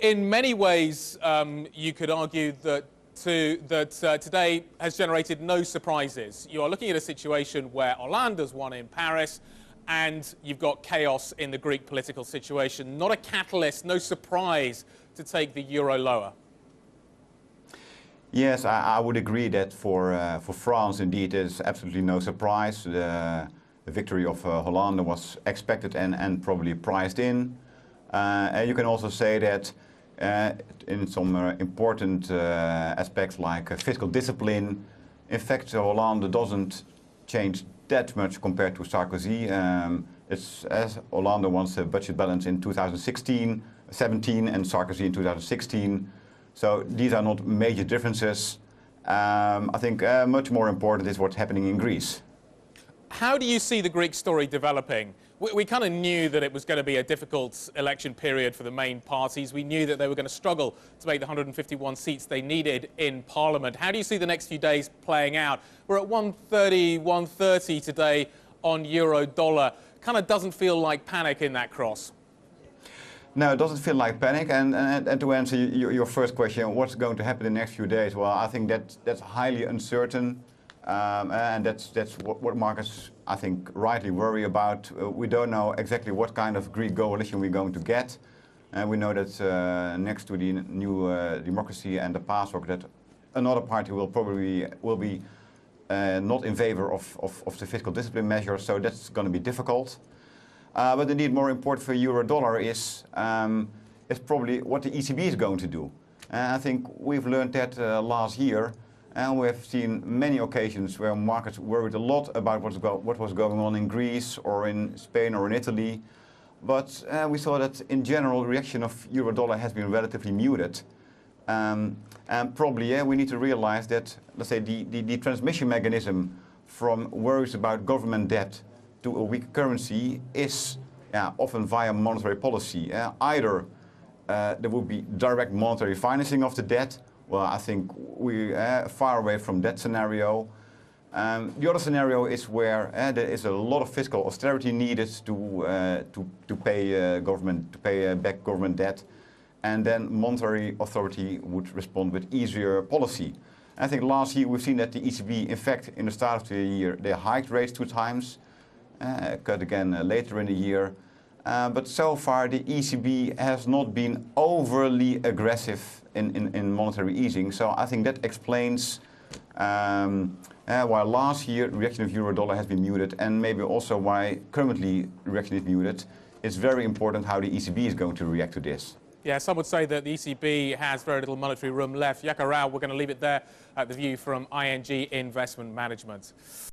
In many ways, you could argue that today has generated no surprises. You are looking at a situation where Hollande has won in Paris, and you've got chaos in the Greek political situation. Not a catalyst, no surprise to take the euro lower. Yes, I would agree that for France, indeed, there's absolutely no surprise. The victory of Hollande was expected and probably priced in. And you can also say that in some important aspects like fiscal discipline, in fact, Hollande doesn't change that much compared to Sarkozy. It's as Hollande wants a budget balance in 2016, 17, and Sarkozy in 2016. So these are not major differences. I think much more important is what's happening in Greece. How do you see the Greek story developing? We kind of knew that it was going to be a difficult election period for the main parties. We knew that they were going to struggle to make the 151 seats they needed in Parliament. How do you see the next few days playing out? We're at 130 today on euro-dollar. Kind of doesn't feel like panic in that cross. No, it doesn't feel like panic. And to answer your first question, what's going to happen in the next few days? Well, I think that's highly uncertain. And that's what markets, I think, rightly worry about. We don't know exactly what kind of Greek coalition we're going to get. And we know that next to the new democracy and the PASOK, that another party will be not in favor of the fiscal discipline measures. So that's going to be difficult. But indeed, more important for euro-dollar is probably what the ECB is going to do. I think we've learned that last year. And we have seen many occasions where markets worried a lot about what was going on in Greece or in Spain or in Italy. But we saw that in general, the reaction of euro-dollar has been relatively muted. And probably we need to realize that, let's say, the transmission mechanism from worries about government debt to a weak currency is often via monetary policy. Either there would be direct monetary financing of the debt. Well, I think we're far away from that scenario. The other scenario is where there is a lot of fiscal austerity needed to pay back government debt, and then monetary authority would respond with easier policy. I think last year we've seen that the ECB, in fact, in the start of the year, they hiked rates 2 times, cut again later in the year. But so far the ECB has not been overly aggressive in monetary easing. So I think that explains why last year the reaction of euro-dollar has been muted, and maybe also why currently the reaction is muted. It's very important how the ECB is going to react to this. Yeah, some would say that the ECB has very little monetary room left. Jaco Rouw, we're going to leave it there at the view from ING Investment Management.